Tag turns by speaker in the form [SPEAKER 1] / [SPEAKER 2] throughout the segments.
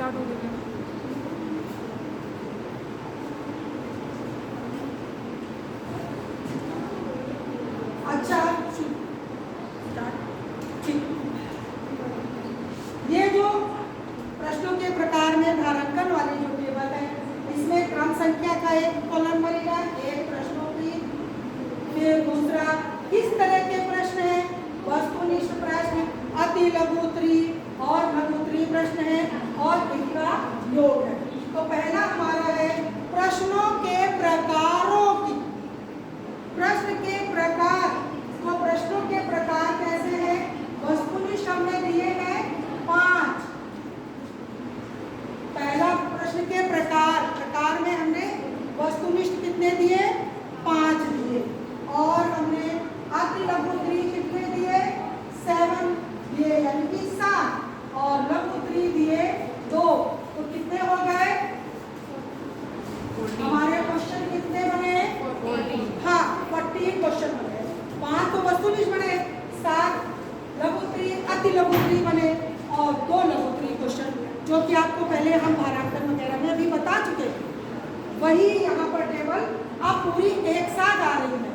[SPEAKER 1] Start हो गया।
[SPEAKER 2] अच्छा ठीक। ये जो प्रश्नों के प्रकार में भारांकन वाली जो टेबल है, इसमें क्रम संख्या का एक कॉलम बनेगा, एक प्रश्नों की, फिर दूसरा किस तरह के प्रश्न है, वस्तुनिष्ठ प्रश्न, अति लघु उत्तरी और लघु उत्तरी प्रश्न है, और इनका योग है। तो पहला हमारा है प्रश्नों के प्रकारों की। प्रश्न के प्रकार, तो प्रश्नों के प्रकार कैसे हैं? वस्तुनिष्ठ हमने दिए हैं 5। पहला प्रश्न के प्रकार में हमने वस्तुनिष्ठ कितने दिए? 5 दिए। और हमने अति लघु उत्तरी कितने दिए? 7 दिए, यानी कि 7। और लघु उत्तरी दिए 2। तो कितने हो गए हमारे क्वेश्चन? कितने बने?
[SPEAKER 1] 14।
[SPEAKER 2] हाँ, 14 क्वेश्चन बने। 5 तो वस्तुनिष्ठ बने, 7 लघु उत्तरी अति लघु उत्तरी बने, और 2 लघु उत्तरी क्वेश्चन, जो कि आपको पहले हम भारांकन वगैरह में अभी बता चुके हैं। वही यहाँ पर टेबल अब पूरी एक साथ आ रही है।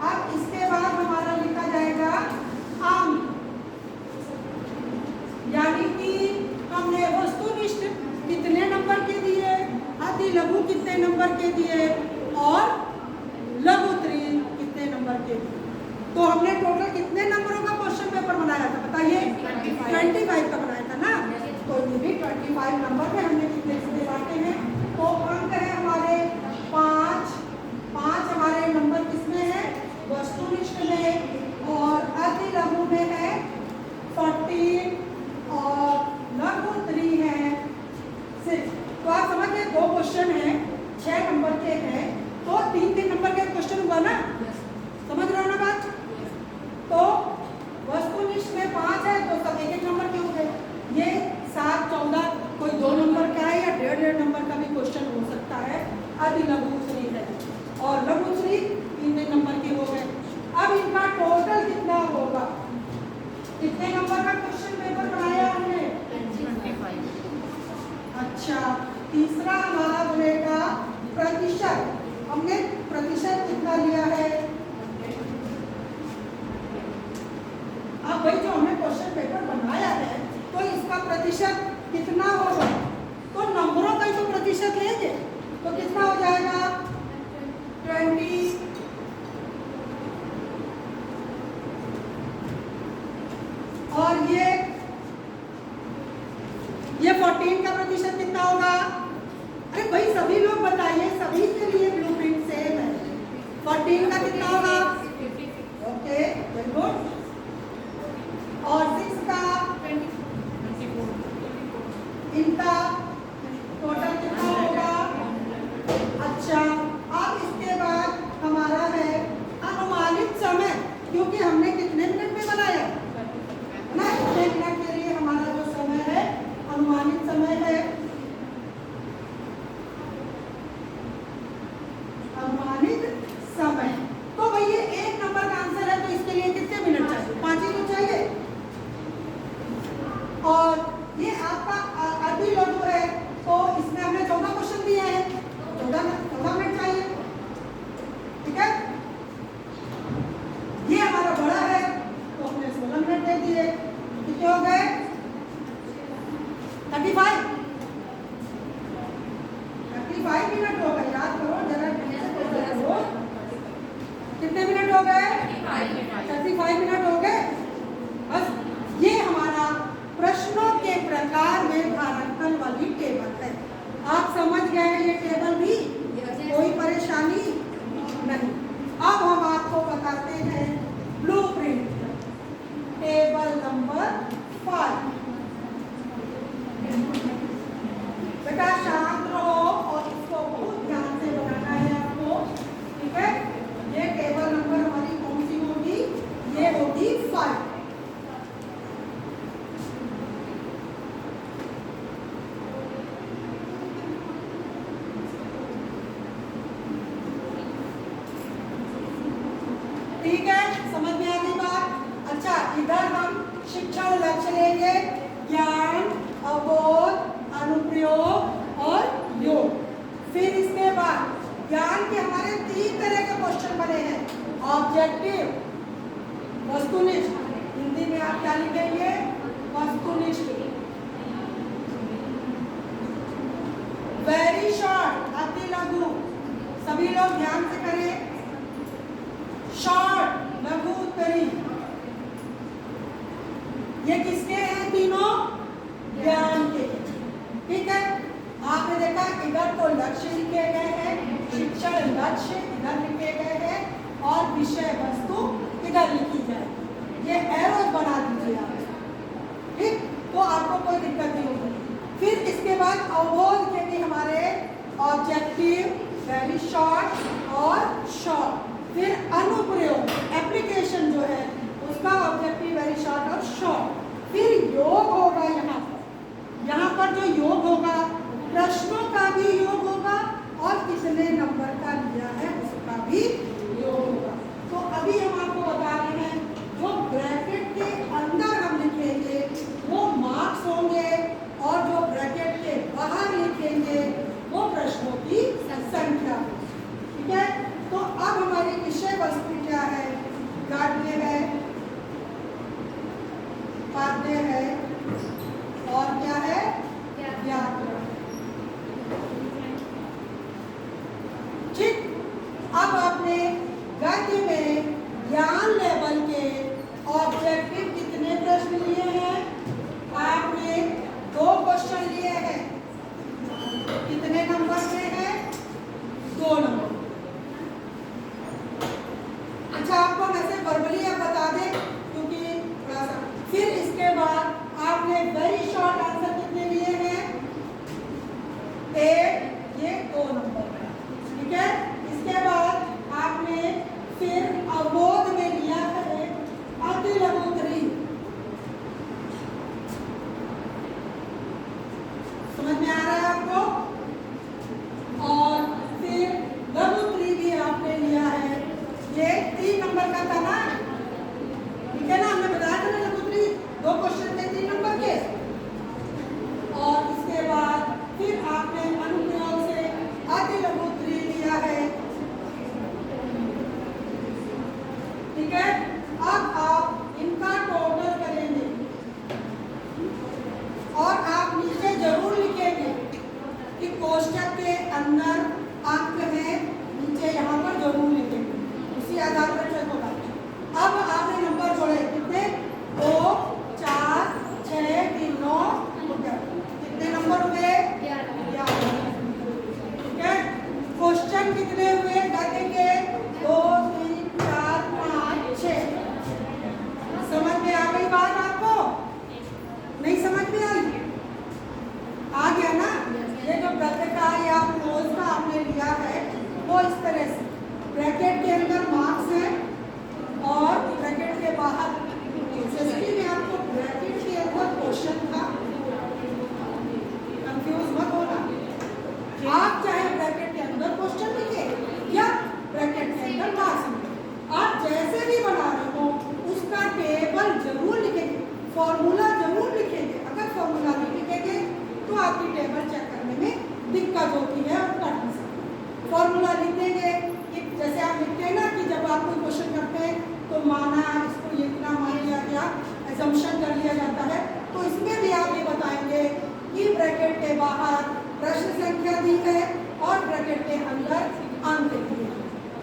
[SPEAKER 2] अब इसके बाद हमारा लिखा जाएगा अंक, यानी कि हमने वस्तुनिष्ठ कितने नंबर के दिए, अति लघु कितने नंबर के दिए, और लघु उत्तरी कितने नंबर के दिए। तो हमने टोटल कितने नंबरों का क्वेश्चन पेपर बनाया था बताइए? 25 का बनाया था ना। तो ये भी 25 नंबर में हमने कितने कितने बांटे हैं। तो अंक है हमारे 5। 5 हमारे नंबर किसमें है? वस्तुनिष्ठ में। और अति लघु में है 14, और लघु उत्तरी है 6। तो आप समझ गए, 2 क्वेश्चन हैं 6 नंबर के हैं, तो 3-3 नंबर के क्वेश्चन हुआ ना। समझ रहे हो ना बात? तो वस्तुनिष्ठ में 5 है, तो सब 1-1 नंबर के हो गए। ये 7, 14 कोई 2 नंबर का है, या 1.5 नंबर का भी क्वेश्चन हो सकता है। अति लघु उत्तरी है, और लघु उत्तरी 3 नंबर के हो गए। अब इनका टोटल कितना होगा? कितने नंबर का क्वेश्चन पेपर बनाया हमने?
[SPEAKER 1] 25।
[SPEAKER 2] अच्छा, तीसरा हमारा बनेगा प्रतिशत। हमने प्रतिशत कितना लिया है? अब भाई जो हमने क्वेश्चन पेपर बनाया है, तो इसका प्रतिशत कितना होगा? तो नंबरों का ही तो प्रतिशत लेंगे, तो कितना हो जाएगा? 20। और ये 14 का प्रतिशत कितना होगा? अरे भाई सभी लोग बताइए, सभी के लिए ब्लूप्रिंट सेम है। 14 का कितना होगा? Okay, very good. और 6 का?
[SPEAKER 1] 24।
[SPEAKER 2] इनका टोटल कितना होगा? अच्छा, अब इसके बाद हमारा है अनुमानित समय, क्योंकि हमने कितने मिनट में बनाया ना, 1 मिनट के लिए हमारा जो समय है अनुमानित समय है। अनुमानित समय, तो भाई ये 1 नंबर का आंसर है, तो इसके लिए कितने मिनट चाहिए? 5 ही तो चाहिए। और ये आपका अति लघु है, तो इसमें हमने 14 क्वेश्चन दिए हैं, 14 मिनट चाहिए। ठीक है, ये हमारा बड़ा है, तो हमने 16 मिनट दे दिए। कितने हो गए? 35 मिनट हो गए। याद करो जरा, कितने मिनट हो गए? 35 मिनट हो गए। बस ये हमारा प्रश्नों के प्रकार में भारांकन वाली टेबल है। आप समझ गए ये टेबल भी? कोई परेशानी नहीं। अब हम आपको बताते हैं ब्लूप्रिंट टेबल नंबर 5। बेटा शांत रहो और इसको बहुत ध्यान से बनाना है आपको। ठीक है, ये टेबल नंबर हमारी कौन सी होगी? ये होगी 5। ठीक है, समझ में आ गई बात? अच्छा, इधर हम शिक्षण लक्ष्य लेंगे, ज्ञान, अबोध, अनुप्रेरणा। ऑब्जेक्टिव वस्तुनिष्ठ, हिंदी में आप क्या लिखेंगे? वस्तुनिष्ठ। वेरी शॉर्ट, अति लघु, सभी लोग ध्यान से करें। शॉर्ट, लघु उत्तरी, ये किसके हैं? तीनों ज्ञान के। ठीक है, आपने देखा इधर तो लक्ष्य लिखे गए हैं, शिक्षण लक्ष्य इधर लिखे गए हैं और विषय वस्तु इधर लिखी जाएगी। ये एरोज बना दीजिए आप, ठीक, तो आपको कोई दिक्कत नहीं होगी। फिर इसके बाद अवबोध के भी हमारे ऑब्जेक्टिव, वेरी शॉर्ट और शॉर्ट। फिर अनुप्रयोग, एप्लीकेशन जो है उसका ऑब्जेक्टिव, वेरी शॉर्ट और शॉर्ट। फिर योग होगा यहाँ पर जो योग होगा, प्रश्नों का भी योग होगा और कितने नंबर का लिया है उसका भी योग होगा। तो अभी हम आपको बता रहे हैं जो ब्रैकेट के अंदर हम लिखेंगे वो मार्क्स होंगे और जो ब्रैकेट के बाहर लिखेंगे वो प्रश्नों की संख्या। ठीक है, तो अब हमारी विषय वस्तु क्या है? गद्य है, पद्य है और क्या है? व्याकरण। ठीक, अब आपने गद्य में ज्ञान लेवल के ऑब्जेक्टिव कितने प्रश्न लिए हैं? आपने 2 क्वेश्चन लिए हैं। कितने नंबर के हैं? 2 नंबर। अच्छा, आपको वैसे वर्बली आप बता दें क्योंकि थोड़ा सा। फिर इसके बाद आपने वेरी शॉर्ट आंसर कितने लिए हैं? 1, ये 2 नंबर का। ठीक है, इसके बाद आपने फिर अवबोध में लिया है अति लघु उत्तरी। समझ में आ रहा है आपको? और फिर लघु उत्तरी भी आपने लिया है, ये 3 नंबर का था ना? ठीक है ना, हमने बताया था ना लघु उत्तरी 2 क्वेश्चन थे 3 नंबर के। और इसके बाद फिर आपने अनुप्रयोग से अति लघु उत्तरी लिया है। ठीक है, अब आप इनका टोटल करेंगे और आप नीचे जरूर लिखेंगे कि कोष्ठक के अंदर अंक है, नीचे यहाँ पर जरूर लिखेंगे, उसी आधार पर चेक होगा। अब आपने नंबर जोड़े कितने? 2, 4, 6, 3, 9, कितने नंबर हुए? 11। ठीक है, क्वेश्चन कितने हुए गद्य के? 2, 3, 4, 5, 6। समझ में आ गई बात आपको? नहीं समझ में आई? आ गया ना? ये जो गद्य का या प्रोज का आपने लिया है वो इस तरह से ब्रैकेट के अंदर मार्क्स है और ब्रैकेट के बाहर। एसएसटी में आपको ब्रैकेट के अंदर क्वेश्चन था, कंफ्यूज मत होना। आप चाहे ब्रैकेट के अंदर क्वेश्चन लिखे या ब्रैकेट के अंदर मार्क्स लिखे, आप जैसे भी बना रहे हो उसका टेबल जरूर लिखेंगे, फॉर्मूला जरूर लिखेंगे। अगर फॉर्मूला नहीं लिखेंगे तो आपकी टेबल चेक करने में दिक्कत होती है और कट नहीं सकती। फॉर्मूला लिखेंगे कि जैसे आप लिखते हैं ना कि जब आप कोई क्वेश्चन करते हैं तो माना इसको ये इतना मान लिया गया, एजम्पशन कर लिया जाता है, तो इसमें भी आप ये बताएंगे कि ब्रैकेट के बाहर प्रश्न संख्या दी है और ब्रैकेट के अंदर अंक दिए हैं।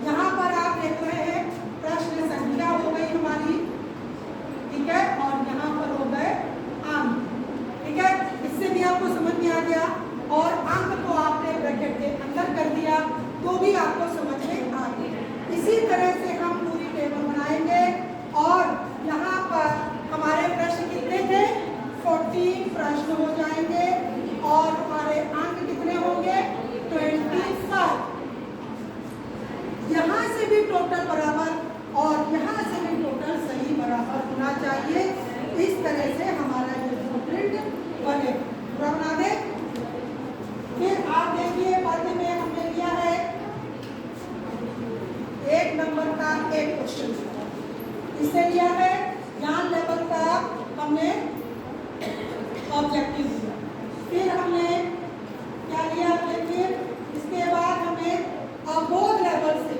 [SPEAKER 2] यहाँ पर आप देख रहे हैं प्रश्न संख्या हो गई हमारी, ठीक है, और यहाँ पर हो गए अंक। ठीक है, इससे भी आपको समझ में आ गया और अंक को आपने ब्रैकेट के अंदर कर दिया तो भी आपको समझ में आ गया। इसी तरह से हम पूरी टेबल बनाएंगे और यहाँ पर हमारे प्रश्न कितने थे? 14 प्रश्न हो जाएंगे और हमारे अंक कितने होंगे? 25। यहाँ से भी टोटल बराबर और यहाँ से भी टोटल सही बराबर होना चाहिए। इस तरह से हमारा ये ब्लूप्रिंट बने। पूरा बना दे। फिर आप देखिए पद्य में हमने लिया है 1 नंबर का एक क्वेश्चन, इससे लिया है ज्ञान लेवल का हमने ऑब्जेक्टिव दिया। फिर हमने क्या लिया देखिए, इसके बाद हमें अवबोध लेवल से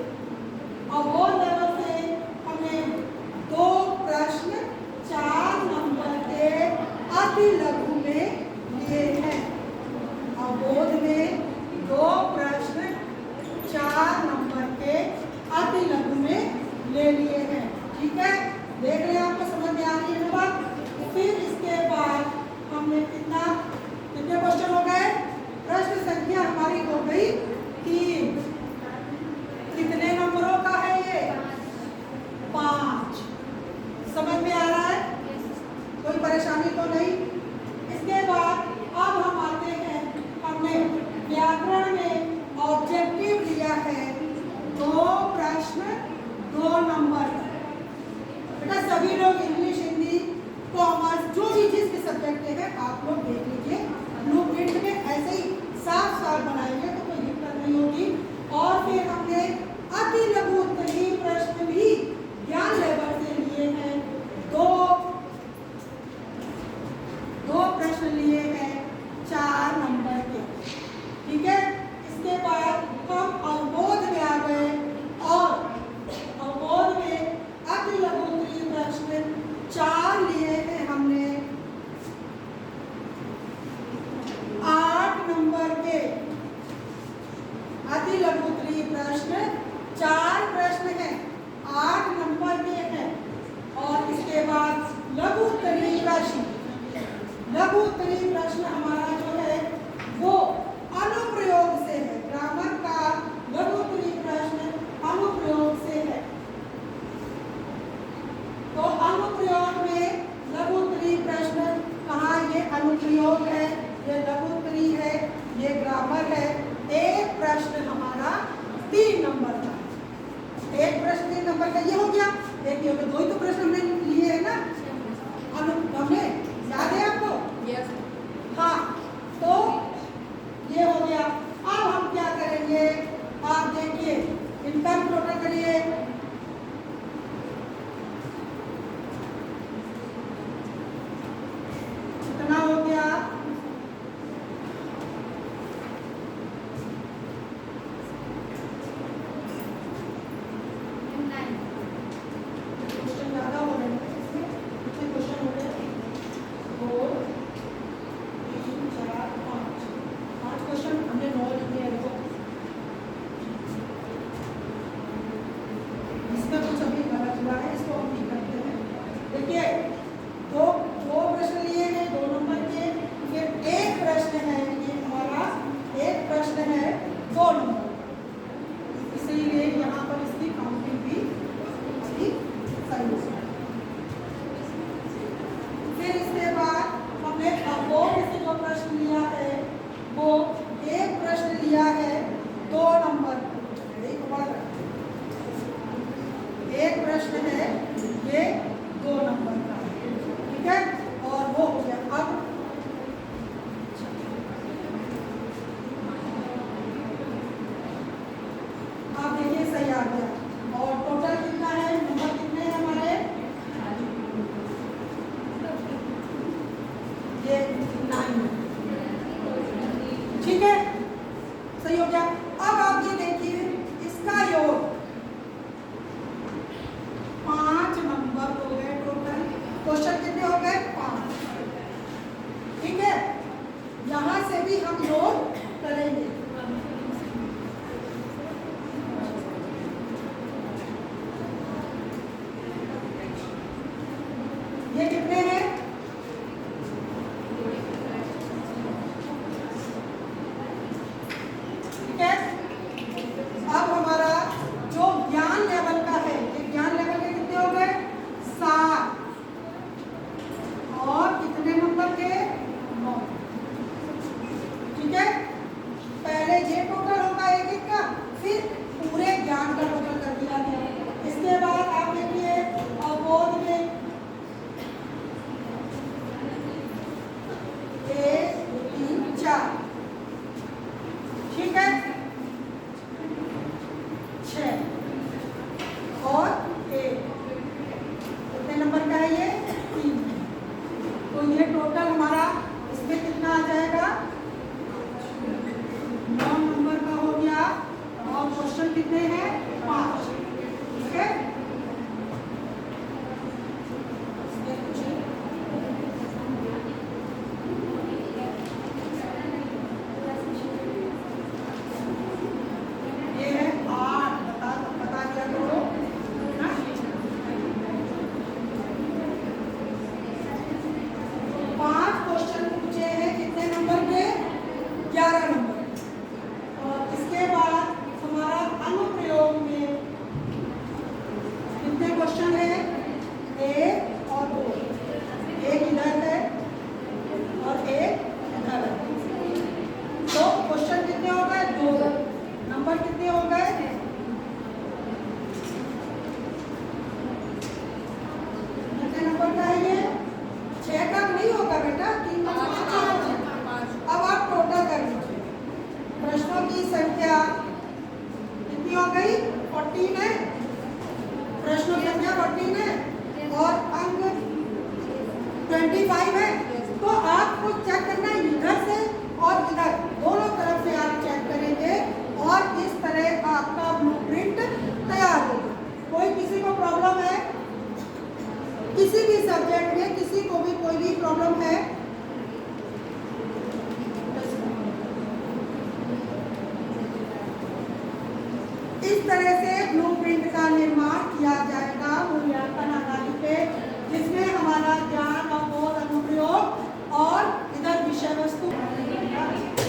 [SPEAKER 2] लघु उत्तरीय प्रश्न हमारा जो है वो अनुप्रयोग से है। ग्रामर का लघु उत्तरीय प्रश्न अनुप्रयोग से है। तो अनुप्रयोग में लघु उत्तरीय प्रश्न कहाँ, ये अनुप्रयोग है, ये लघु उत्तरीय है, ये ग्रामर है। एक प्रश्न हमारा 3 नंबर का, एक प्रश्न 3 नंबर का, ये हो गया। एक ये हो गया, 2 ही तो प्रश्न हमने लिए है ना, हमने याद है आपको?
[SPEAKER 1] यस।
[SPEAKER 2] हाँ, तो ये हो गया। अब हम क्या करेंगे, आप देखिए, इनका भी टोटल करिए। कितना हो गया? क्वेश्चन ज्यादा हो रहे हैं इसमें, कितने क्वेश्चन हो रहे हैं? 2 3 4 5 क्वेश्चन हमने 9 लिखे हैं। देखो इसमें कुछ अभी गलत हुआ है, इसको हम ठीक करते हैं। देखिए, दो प्रश्न लिए हैं 2 नंबर के, फिर एक प्रश्न है, ये हमारा एक प्रश्न है 2 नंबर, इसीलिए यहाँ पर इसकी काउंटिंग भी सही है। फिर इसके बाद हमने अबोध से जो प्रश्न लिया है वो एक प्रश्न लिया है 2 नंबर, एक प्रश्न है ये 2 नंबर का, ठीक है, और वो हो गया। अब आप देखिए सही आ गया। और टोटल कितना है, नंबर कितने हैं हमारे? ये 9, ठीक है, सही हो गया। अब आप ये देखिए, इसका योग 5 नंबर हो गए टोटल। क्वेश्चन कितने हो गए? 5, ठीक है। यहां से भी हम योग करेंगे। ये कितने हैं? ठीक है। अब हमारा जो ज्ञान लेवल का है, ये ज्ञान लेवल के कितने हो गए? 7, और कितने नंबर के? 9, ठीक है। पहले ये टोटल होगा एक एक का, फिर पूरे ज्ञान का टोटल कर दिया गया। इसके बाद आप देखिए अबोध में 1 3 4, ठीक है, 6 और 1, कितने नंबर का है ये? 3। तो ये टोटल हमारा इसमें कितना आ जाएगा? 9 नंबर का हो गया। और क्वेश्चन कितने हैं? 5, ठीक है। ये है 8, बता दिया करो ना। 5 क्वेश्चन पूछे हैं, कितने नंबर के? 11 नंबर। और इसके बाद हमारा अनुप्रयोग में कितने क्वेश्चन है? 1 और 2, एक इधर है और एक इधर है। तो क्वेश्चन कितने हो गए? 2, नंबर कितने हो गए? कितने नंबर का है ये? 6 का नहीं होगा बेटा, 3 का 5। अब आप टोटल कर लीजिए। प्रश्नों की संख्या कितनी हो गई? 14 है। प्रश्नों की संख्या 14 है और अंक 25 है। तो आपको चेक करना है इधर से और इधर, दोनों तरफ से आप चेक करेंगे और इस तरह आपका ब्लूप्रिंट तैयार होगा। कोई किसी को प्रॉब्लम है? किसी भी सब्जेक्ट में किसी को भी कोई भी प्रॉब्लम है? इस तरह से ब्लूप्रिंट का निर्माण किया जाएगा मूल्यांकन आधारित पे, जिसमें हमारा ज्ञान, अवबोध, अनुप्रयोग और अंदर विषय वस्तु